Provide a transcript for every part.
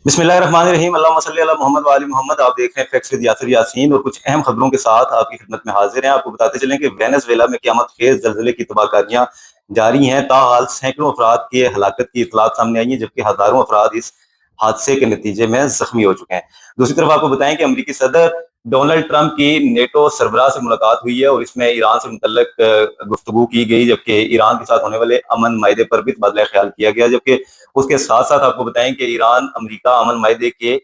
बिस्मिल्लाहिर्रहमानिर्रहीम अल्लाहुम्मा सल्ली अला मोहम्मद व आलि मोहम्मद। आप देख रहे हैं फैक्ट्स विद यासिर यासीन और कुछ अहम खबरों के साथ आपकी खिदमत में हाजिर हैं। आपको बताते चलें कि वेनेजुएला में क़यामत खेज ज़लज़ले की तबाहकारियां जारी हैं। ताहाल सैकड़ों अफराद की हलाकत की इतलात सामने आई हैं, जबकि हज़ारों अफराद इस हादसे के नतीजे में ज़ख्मी हो चुके हैं। दूसरी तरफ आपको बताएं कि अमरीकी सदर डोनाल्ड ट्रंप की नेटो सरबराह से मुलाकात हुई है और इसमें ईरान से मुतल्लक गुफ्तगू की गई, जबकि ईरान के साथ होने वाले अमन मायदे पर भी तबादला ख्याल किया गया। जबकि उसके साथ साथ आपको बताएं कि ईरान अमरीका अमन मायदे के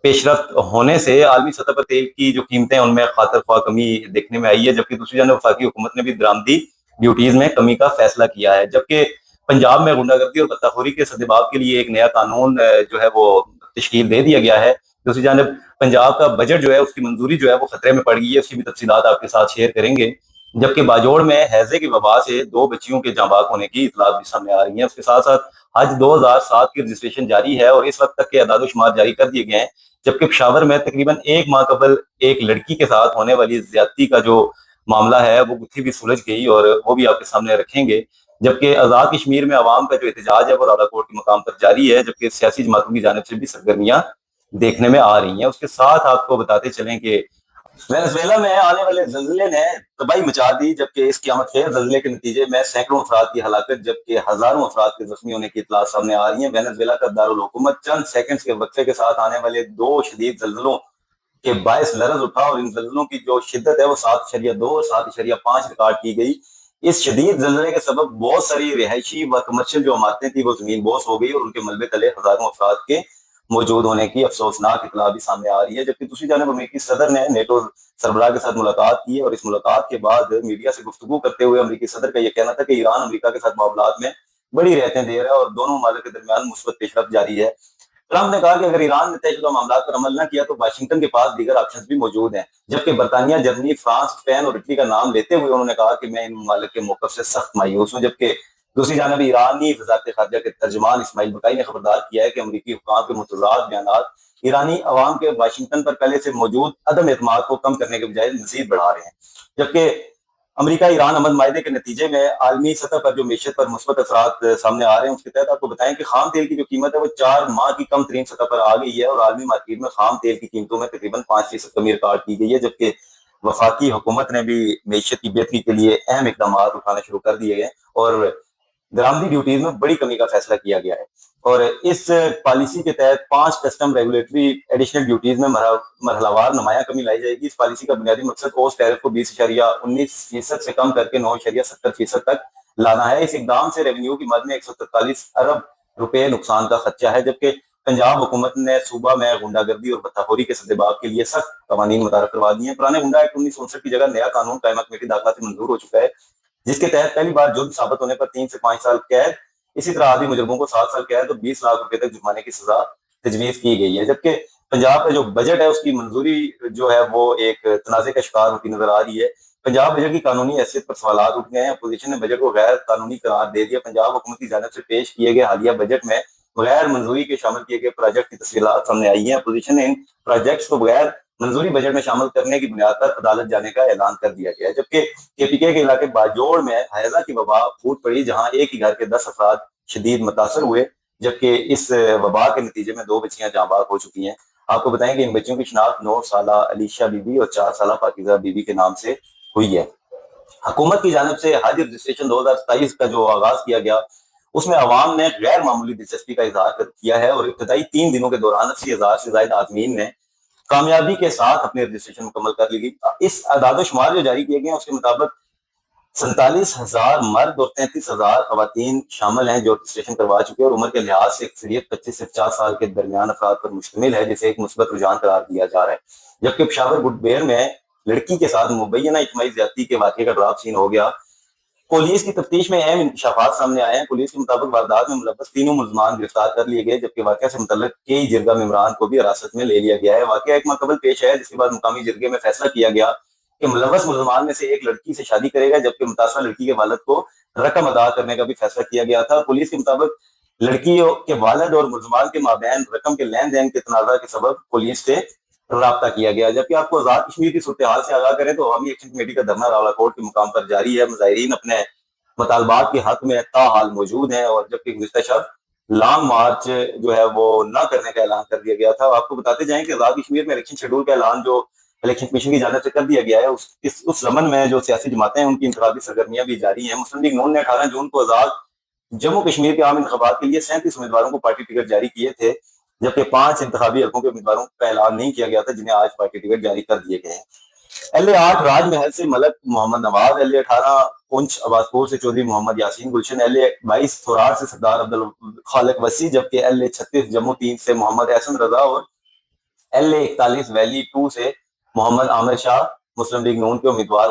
पेशरफ्त होने से आलमी सतह पर तेल की जो कीमतें उनमें खातर ख्वाह कमी देखने में आई है, जबकि दूसरी जानब वफाकी हुकूमत ने भी दरामदी ड्यूटीज में कमी का फैसला किया है। जबकि पंजाब में गुंडागर्दी और बदतखोरी के सद्देबाब के लिए एक नया कानून जो है वो तश्कील दे दिया गया है। दूसरी जानब पंजाब का बजट जो है उसकी मंजूरी जो है वो खतरे में पड़ गई है, उसकी भी तफसीलात आपके साथ शेयर करेंगे। जबकि बाजोड़ में हैजे की वबा से 2 बच्चियों के जाँ बाक होने की इतलात भी सामने आ रही है। उसके साथ साथ हज 2007 की रजिस्ट्रेशन जारी है और इस वक्त तक के अदाद शुमार जारी कर दिए गए हैं। जबकि पेशावर में तकरीबन 1 माह कबल एक लड़की के साथ होने वाली ज्यादती का जो मामला है वो गुत्थी भी सुलझ गई और वो भी आपके सामने रखेंगे। जबकि आज़ाद कश्मीर में अवाम का जो एहतजाज है वो रावलाकोट के मकाम पर जारी है, जबकि सियासी जमातों की जानिब से भी सरगर्मियां देखने में आ रही हैं। उसके साथ आपको बताते चलें कि वेनेजुएला में आने वाले जल्जले ने तबाही मचा दी, जबकि इस क़यामत खेज जल्जले के नतीजे में सैकड़ों अफराद की हलाकत जबकि हजारों अफराद के जख्मी होने की इतलात सामने आ रही है। वेनेजुएला का दारुल हुकूमत चंद सेकंड्स के वक्फे के साथ आने वाले 2 शदीद जल्जलों के बायस लरज उठा और इन जल्जलों की जो शिद्दत है वो 7.2 और 7.5 रिकॉर्ड की गई। इस शदीद जल्जले के सबब बहुत सारी रिहायशी व कमर्शियल जो इमारतें थी वो जमीन बोस हो गई और उनके मलबे तले हजारों अफराद के मौजूद होने की अफसोसनाक इतला भी सामने आ रही है। जबकि दूसरी जानब अमेरिकी सदर ने नेटो सरबराह के साथ मुलाकात की और इस मुलाकात के बाद मीडिया से गुफ्तगू करते हुए अमेरिकी सदर का यह कहना था कि ईरान अमेरिका के साथ मामलात में बड़ी रियायतें दे रहा है और दोनों ममालिक के दरमियान मुस्बत पेशरफ्त जारी है। ट्रंप ने कहा कि अगर ईरान ने तयशुदा मामला पर अमल न किया तो वाशिंगटन के पास दीगर ऑप्शन भी मौजूद हैं। जबकि बरतानिया, जर्मनी, फ्रांस, स्पेन और इटली का नाम लेते हुए उन्होंने कहा कि मैं इन ममालिक के मौकफ से सख्त मायूस हूँ। जबकि दूसरी जानब ईरानी वजारत खारजा के तर्जमान इस्माइल बकाई ने खबरदार किया है कि अमरीकी हुक्काम के मुतज़ाद बयानात ईरानी अवाम के वाशिंगटन पर पहले से मौजूद अदम एतमाद को कम करने के बजाय मजीद बढ़ा रहे हैं। जबकि अमेरिका ईरान अमन मायदे के नतीजे में आलमी सतह पर जो मीशत पर मुस्बत असरात सामने आ रहे हैं, उसके तहत आपको बताएं कि खाम तेल की जो कीमत है वो 4 माह की कम तरीन सतह पर आ गई है और आलमी मार्केट में खाम तेल की कीमतों में तकरीबन 5% कमी रिकॉर्ड की गई है। जबकि वफाकी हुकूमत ने भी मीशत की बेहतरी के लिए अहम इकदाम उठाना शुरू कर दिए हैं और दरामदी ड्यूटीज में बड़ी कमी का फैसला किया गया है। और इस पॉलिसी के तहत 5 कस्टम रेगुलेटरी एडिशनल ड्यूटीज में मरहलावार नुमाया कमी लाई जाएगी। इस पॉलिसी का बुनियादी मकसद ओस टैरिफ को 20.19% से कम करके 9.70% तक लाना है। इस इकदाम से रेवेन्यू की मद में 143 अरब रुपए नुकसान का खर्चा है। जबकि पंजाब हुकूमत ने सूबा में गुंडागर्दी और बदतखोरी के सद्देबाब के लिए सख्त कवानीन मुतारफ करवा दिए हैं। पुराने गुंडा एक्ट 1959 की जगह नया कानून कायमा कमेटी दाखिला से मंजूर हो चुका है, जिसके तहत पहली बार जुर्म साबित होने पर 3 से 5 साल कैद, इसी तरह आदि मुजरमों को 7 साल कैद और 20 लाख रुपए तक जुर्माने की सजा तजवीज की गई है। जबकि पंजाब का जो बजट है उसकी मंजूरी जो है वो एक तनाजे का शिकार होती नजर आ रही है। पंजाब बजट की कानूनी हैसियत पर सवाल उठ गए हैं। अपोजिशन ने बजट को गैर कानूनी करार दे दिया। पंजाब हुकूमत की जानिब से पेश किए गए हालिया बजट में बगैर मंजूरी के शामिल किए गए प्रोजेक्ट की तफसीलात सामने आई है। अपोजिशन ने इन प्रोजेक्ट्स को बगैर मंजूरी बजट में शामिल करने की बुनियाद पर अदालत जाने का ऐलान कर दिया गया है। जबकि केपीके के इलाके बाजोड़ में हैजा की वबा फूट पड़ी, जहां एक ही घर के 10 अफराद शदीद मुतासर हुए, जबकि इस वबा के नतीजे में 2 बच्चियां जाँ बाक हो चुकी हैं। आपको बताएं कि इन बच्चियों की शनाख्त 9 साला अलीशा बीबी और 4 साला पाकिजा बीबी के नाम से हुई है। हुकूमत की जानिब से हज रजिस्ट्रेशन 2027 का जो आगाज किया गया उसमें अवाम ने गैर मामूली दिलचस्पी का इजहार किया है और इब्तदाई 3 दिनों के दौरान 80,000 से ज्यादा आदमीन ने कामयाबी के साथ अपनी रजिस्ट्रेशन मुकम्मल कर ली गई। इस आदाद शुमार जो जारी किए गए हैं उसके मुताबिक 47,000 मर्द और 33,000 खवातीन शामिल हैं जो रजिस्ट्रेशन करवा चुके हैं और उम्र के लिहाज से अक्सरियत 25 से 50 साल के दरमियान अफराद पर मुश्तमिल है, जिसे एक मुस्बत रुझान करार दिया जा रहा है। जबकि पेशावर गुडबेर में लड़की के साथ मुबैना इज्तिमाई ज्यादती के वाक़े का ड्राफ्ट सीन हो गया। पुलिस की तफ्तीश में अहम इंकशाफात सामने आए हैं। पुलिस के मुताबिक वारदात में मुलव्वस तीनों मुल्जमान गिरफ्तार कर लिए गए, जबकि वाक़या से मुतल्लिक कई जिरगा मेम्बरान को भी हिरासत में ले लिया गया है। वाक़या 1 माह कबल पेश है, जिसके बाद मुकामी जिरगे में फैसला किया गया कि मुलव्वस मुल्जमान में से एक लड़की से शादी करेगा, जबकि मुतासरा लड़की के वालिद को रकम अदा करने का भी फैसला किया गया था। पुलिस के मुताबिक लड़की के वालिद और मुल्जमान के माबैन रकम के लेन देन के तनाज़ा के सबब पुलिस से राब्ता किया गया। जबकि आपको आजाद कश्मीर की सूरत हाल से आगाह करें तो अवामी एक्शन कमेटी का धरना रावलाकोट के मुकाम पर जारी है। मुजाहिरीन अपने मुतालबात के हक में ताहाल मौजूद हैं और जबकि गुज़िश्ता शब لانگ مارچ جو ہے وہ نہ کرنے کا اعلان کر دیا گیا تھا. آپ کو بتاتے جائیں کہ آزاد کشمیر میں الیکشن شیڈول کا اعلان جو الیکشن کمیشن کی جانب سے کر دیا گیا ہے, اس ضمن میں جو سیاسی جماعتیں ہیں ان کی انتخابی سرگرمیاں بھی جاری ہیں. مسلم لیگ نون نے 18 جون کو آزاد جموں کشمیر کے عام انتخابات کے لیے 37 امیدواروں کو پارٹی ٹکٹ جاری کیے تھے, جبکہ 5 انتخابی حلقوں کے امیدواروں کا اعلان نہیں کیا گیا تھا جنہیں آج پارٹی ٹکٹ جاری کر دیے گئے ہیں. LA 8 راج محل سے ملک محمد نواز, LA 18 پونچھ عباسپور سے چودھری محمد یاسین گلشن, LA 22 تھوراٹ سے سردار عبد الخالق وسیع, جبکہ LA 36 جموں 3 سے محمد احسن رضا اور LA 41 ویلی 2 سے محمد عامر شاہ مسلم لیگ نون کے امیدوار